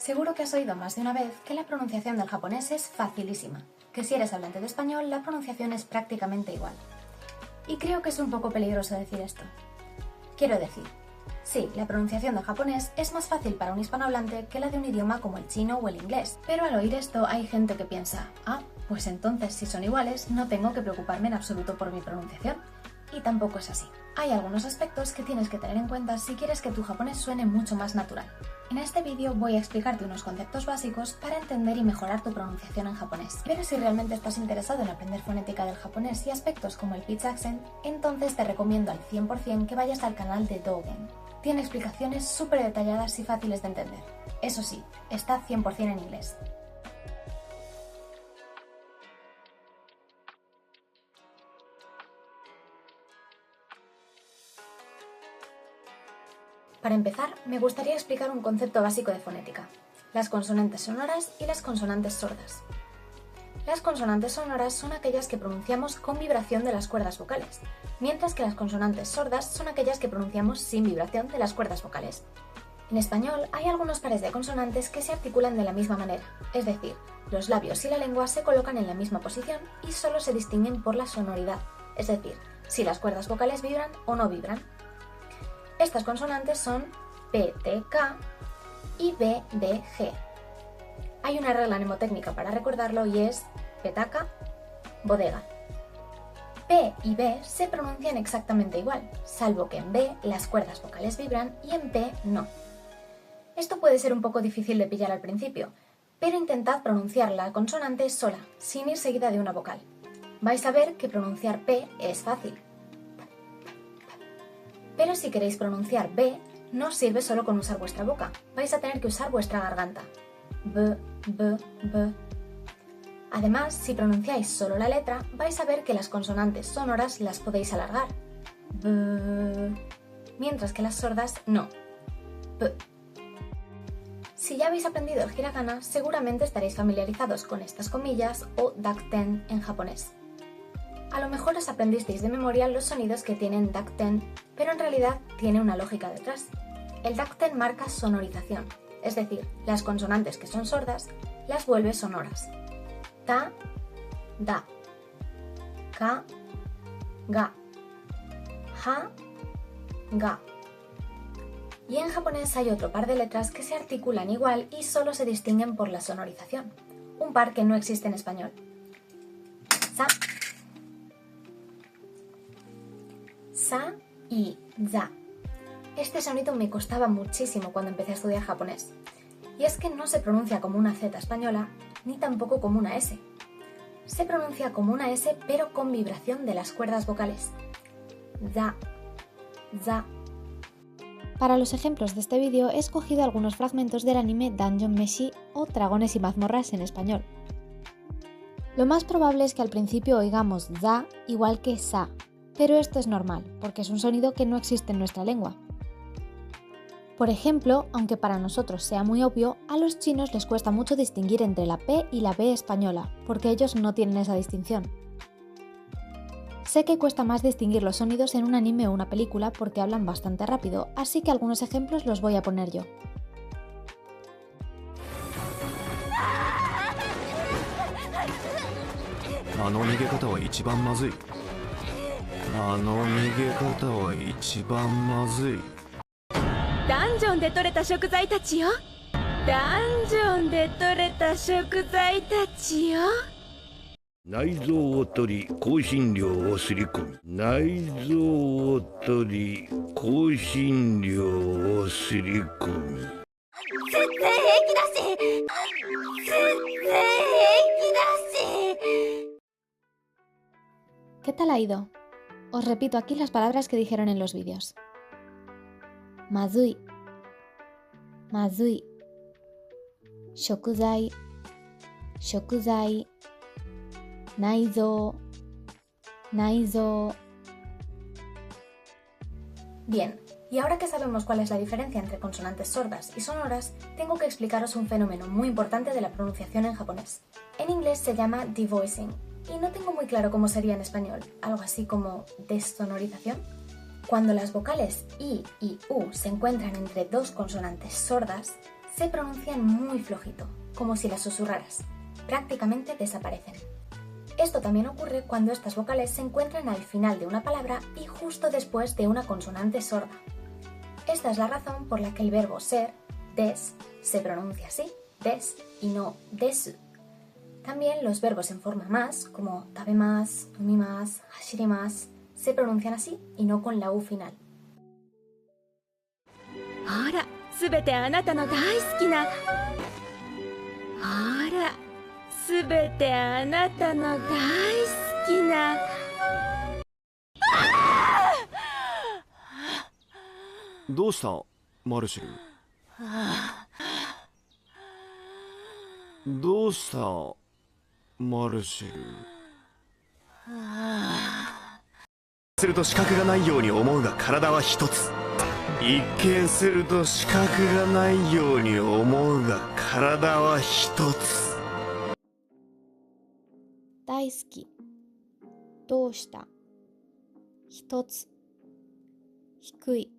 Seguro que has oído más de una vez que la pronunciación del japonés es facilísima, que si eres hablante de español la pronunciación es prácticamente igual. Y creo que es un poco peligroso decir esto. Quiero decir, sí, la pronunciación del japonés es más fácil para un hispanohablante que la de un idioma como el chino o el inglés, pero al oír esto hay gente que piensa, pues entonces si son iguales no tengo que preocuparme en absoluto por mi pronunciación. Y tampoco es así. Hay algunos aspectos que tienes que tener en cuenta si quieres que tu japonés suene mucho más natural. En este vídeo voy a explicarte unos conceptos básicos para entender y mejorar tu pronunciación en japonés. Pero si realmente estás interesado en aprender fonética del japonés y aspectos como el pitch accent, entonces te recomiendo al 100% que vayas al canal de Dougen. Tiene explicaciones súper detalladas y fáciles de entender. Eso sí, está 100% en inglés. Para empezar, me gustaría explicar un concepto básico de fonética: las consonantes sonoras y las consonantes sordas. Las consonantes sonoras son aquellas que pronunciamos con vibración de las cuerdas vocales, mientras que las consonantes sordas son aquellas que pronunciamos sin vibración de las cuerdas vocales. En español hay algunos pares de consonantes que se articulan de la misma manera, es decir, los labios y la lengua se colocan en la misma posición y solo se distinguen por la sonoridad, es decir, si las cuerdas vocales vibran o no vibran. Estas consonantes son P, T, K y B, D, G. Hay una regla mnemotécnica para recordarlo y es petaca, bodega. P y B se pronuncian exactamente igual, salvo que en B las cuerdas vocales vibran y en P no. Esto puede ser un poco difícil de pillar al principio, pero intentad pronunciar la consonante sola, sin ir seguida de una vocal. Vais a ver que pronunciar P es fácil. Pero si queréis pronunciar B, no os sirve solo con usar vuestra boca, vais a tener que usar vuestra garganta. B, B, B. Además, si pronunciáis solo la letra, vais a ver que las consonantes sonoras las podéis alargar. B, mientras que las sordas no. P. Si ya habéis aprendido el hiragana, seguramente estaréis familiarizados con estas comillas o dakten en japonés. A lo mejor os aprendisteis de memoria los sonidos que tienen dakten, pero en realidad tiene una lógica detrás. El dakten marca sonorización, es decir, las consonantes que son sordas las vuelve sonoras. Ta, da, ka, ga, ha, ga. Y en japonés hay otro par de letras que se articulan igual y solo se distinguen por la sonorización, un par que no existe en español. Sa, sa y za. Este sonido me costaba muchísimo cuando empecé a estudiar japonés. Y es que no se pronuncia como una Z española, ni tampoco como una S. Se pronuncia como una S, pero con vibración de las cuerdas vocales. Za, za. Para los ejemplos de este vídeo he escogido algunos fragmentos del anime Dungeon Meshi o Dragones y mazmorras en español. Lo más probable es que al principio oigamos za igual que sa, pero esto es normal, porque es un sonido que no existe en nuestra lengua. Por ejemplo, aunque para nosotros sea muy obvio, a los chinos les cuesta mucho distinguir entre la P y la B española, porque ellos no tienen esa distinción. Sé que cuesta más distinguir los sonidos en un anime o una película porque hablan bastante rápido, así que algunos ejemplos los voy a poner yo. ¿Qué tal ha ido? Os repito aquí las palabras que dijeron en los vídeos. Mazui, mazui, shokuzai, shokuzai, naizo, naizo. Bien, y ahora que sabemos cuál es la diferencia entre consonantes sordas y sonoras, tengo que explicaros un fenómeno muy importante de la pronunciación en japonés. En inglés se llama devoicing, y no tengo muy claro cómo sería en español, algo así como desonorización. Cuando las vocales I y U se encuentran entre dos consonantes sordas, se pronuncian muy flojito, como si las susurraras. Prácticamente desaparecen. Esto también ocurre cuando estas vocales se encuentran al final de una palabra y justo después de una consonante sorda. Esta es la razón por la que el verbo ser, des, se pronuncia así, des, y no desu. También los verbos en forma más, como tabemasu, nomimasu, hashirimasu, se pronuncian así y no con la u final. ほら、すべてあなたの大好きな。ほら、すべてあなたの大好きな。どうしたマルシル。どうしたマルシル。すると視覚がないように思うが体は一つ。一見すると視覚がないように思うが体は一つ。大好き、どうした、一つ、低い、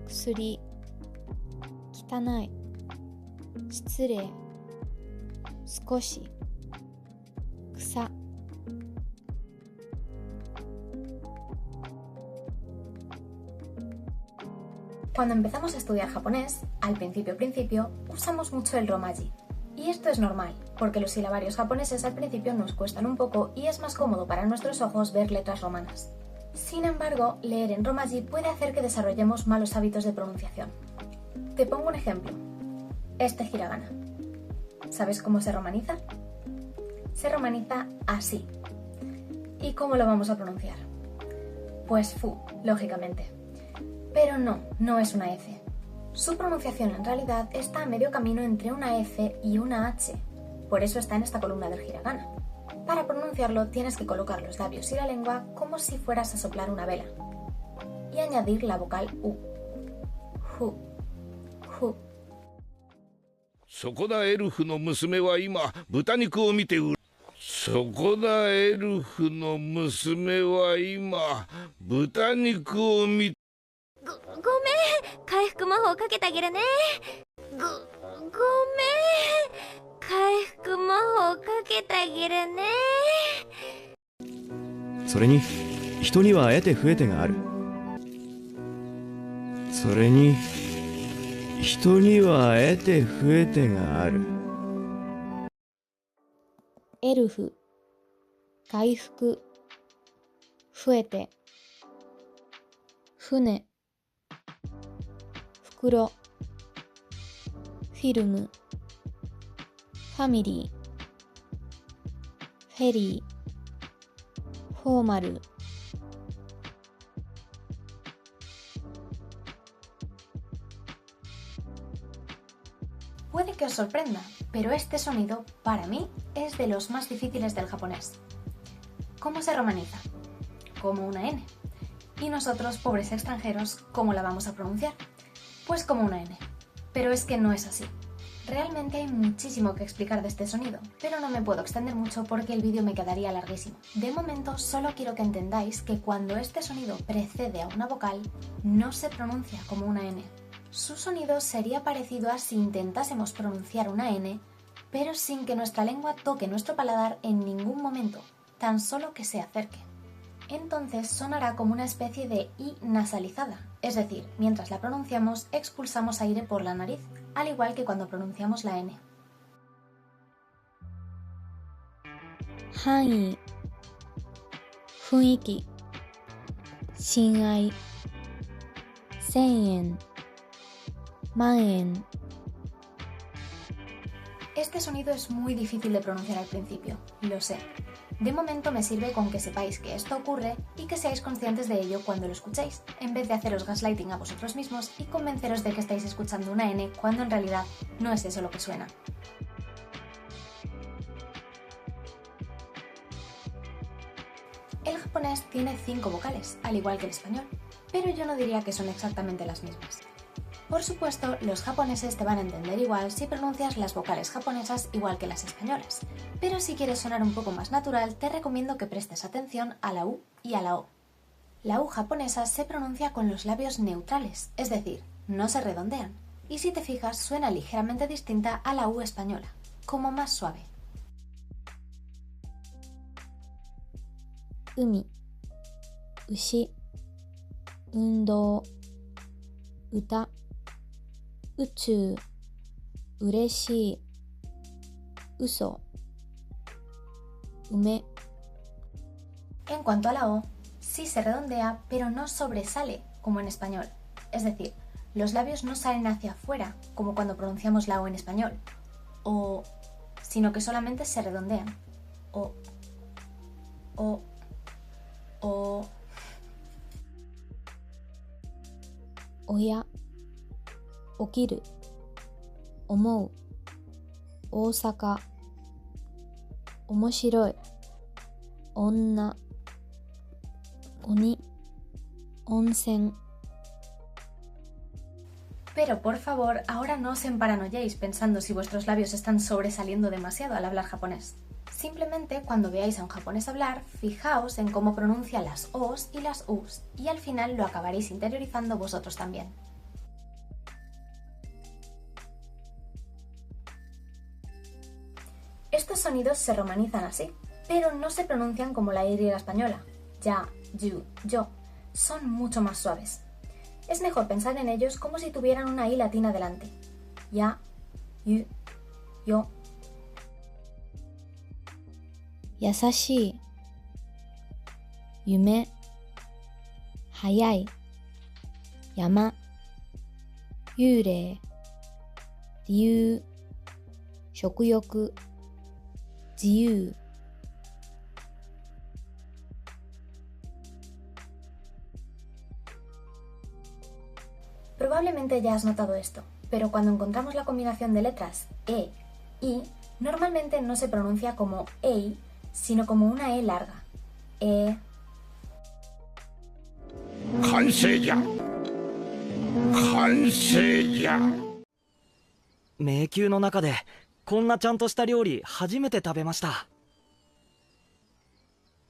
薬、汚い、失礼、少し、草。Cuando empezamos a estudiar japonés, al principio, usamos mucho el romaji. Y esto es normal, porque los silabarios japoneses al principio nos cuestan un poco y es más cómodo para nuestros ojos ver letras romanas. Sin embargo, leer en romaji puede hacer que desarrollemos malos hábitos de pronunciación. Te pongo un ejemplo. Este hiragana. ¿Sabes cómo se romaniza? Se romaniza así. ¿Y cómo lo vamos a pronunciar? Pues fu, lógicamente. Pero no es una F. Su pronunciación en realidad está a medio camino entre una F y una H. Por eso está en esta columna del hiragana. Para pronunciarlo tienes que colocar los labios y la lengua como si fueras a soplar una vela. Y añadir la vocal U. Hu. Hu. そこだエルフの娘は今豚肉を見てうる。そこだエルフの娘は今豚肉を見て。ごめん、回復魔法かけてあげるね。ごめん、回復魔法かけてあげるね。それに人には得て増えてがある。それに人には得て増えてがある。エルフ、回復、増えて、船、袋、フィルム、ファミリー、フェリー、フォーマル。Puede que os sorprenda, pero este sonido, para mí, es de los más difíciles del japonés. ¿Cómo se romaniza? Como una N. Y nosotros, pobres extranjeros, ¿cómo la vamos a pronunciar? Pues como una N. Pero es que no es así. Realmente hay muchísimo que explicar de este sonido, pero no me puedo extender mucho porque el vídeo me quedaría larguísimo. De momento, solo quiero que entendáis que cuando este sonido precede a una vocal, no se pronuncia como una N. Su sonido sería parecido a si intentásemos pronunciar una N, pero sin que nuestra lengua toque nuestro paladar en ningún momento, tan solo que se acerque. Entonces sonará como una especie de I nasalizada, es decir, mientras la pronunciamos expulsamos aire por la nariz, al igual que cuando pronunciamos la N. 範囲、雰囲気、親愛、1000円、万円。 Este sonido es muy difícil de pronunciar al principio, lo sé. De momento me sirve con que sepáis que esto ocurre y que seáis conscientes de ello cuando lo escuchéis, en vez de haceros gaslighting a vosotros mismos y convenceros de que estáis escuchando una N cuando en realidad no es eso lo que suena. El japonés tiene 5 vocales, al igual que el español, pero yo no diría que son exactamente las mismas. Por supuesto, los japoneses te van a entender igual si pronuncias las vocales japonesas igual que las españolas, pero si quieres sonar un poco más natural, te recomiendo que prestes atención a la U y a la O. La U japonesa se pronuncia con los labios neutrales, es decir, no se redondean, y si te fijas suena ligeramente distinta a la U española, como más suave. 海、牛、運動、歌、宇宙、嬉しい、嘘、梅。 En cuanto a la O, sí se redondea, pero no sobresale, como en español. Es decir, los labios no salen hacia afuera, como cuando pronunciamos la O en español, sino que solamente se redondean. O. 親、起きる、思う、大阪、面白い、女、鬼、温泉。 Pero por favor, ahora no os emparanoyéis pensando si vuestros labios están sobresaliendo demasiado al hablar japonés. Simplemente cuando veáis a un japonés hablar, fijaos en cómo pronuncia las O's y las U's y al final lo acabaréis interiorizando vosotros también. Estos sonidos se romanizan así, pero no se pronuncian como la Y española. Ya, yu, yo. Son mucho más suaves. Es mejor pensar en ellos como si tuvieran una I latina delante. Ya, yu, yo. 優しい、夢、早い、山、幽霊、理由、食欲、自由。 Probablemente ya has notado esto, pero cuando encontramos la combinación de letras E, I, normalmente no se pronuncia como EI, sino como una E larga. E. 完成じゃ完成じゃ迷宮の中でこんなちゃんとした料理初めて食べました。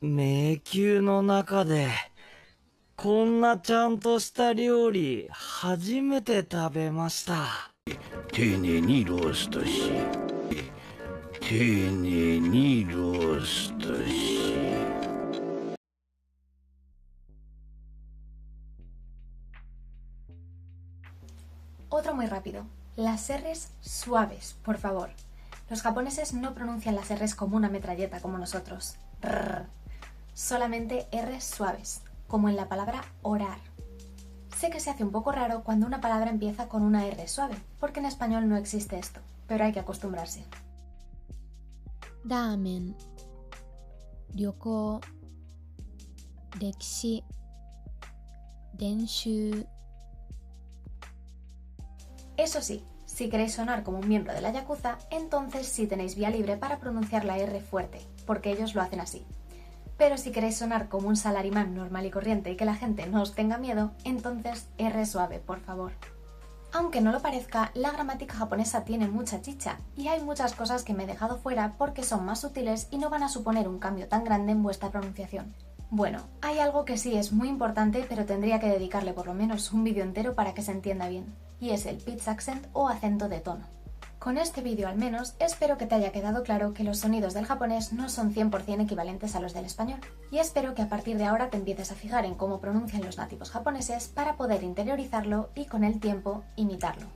迷宮の中でこんなちゃんとした料理初めて食べました。丁寧にローストし丁寧にローストし Otro muy rápido. Las R's suaves, por favor. Los japoneses no pronuncian las R's como una metralleta como nosotros. Rrr. Solamente R's suaves, como en la palabra orar. Sé que se hace un poco raro cuando una palabra empieza con una R suave, porque en español no existe esto, pero hay que acostumbrarse. ラーメン、旅行、歴史、練習。 Eso sí, si queréis sonar como un miembro de la Yakuza, entonces sí tenéis vía libre para pronunciar la R fuerte, porque ellos lo hacen así. Pero si queréis sonar como un salarimán normal y corriente y que la gente no os tenga miedo, entonces R suave, por favor. Aunque no lo parezca, la gramática japonesa tiene mucha chicha y hay muchas cosas que me he dejado fuera porque son más sutiles y no van a suponer un cambio tan grande en vuestra pronunciación. Bueno, hay algo que sí es muy importante, pero tendría que dedicarle por lo menos un vídeo entero para que se entienda bien, y es el pitch accent o acento de tono. Con este vídeo al menos, espero que te haya quedado claro que los sonidos del japonés no son 100% equivalentes a los del español, y espero que a partir de ahora te empieces a fijar en cómo pronuncian los nativos japoneses para poder interiorizarlo y con el tiempo imitarlo.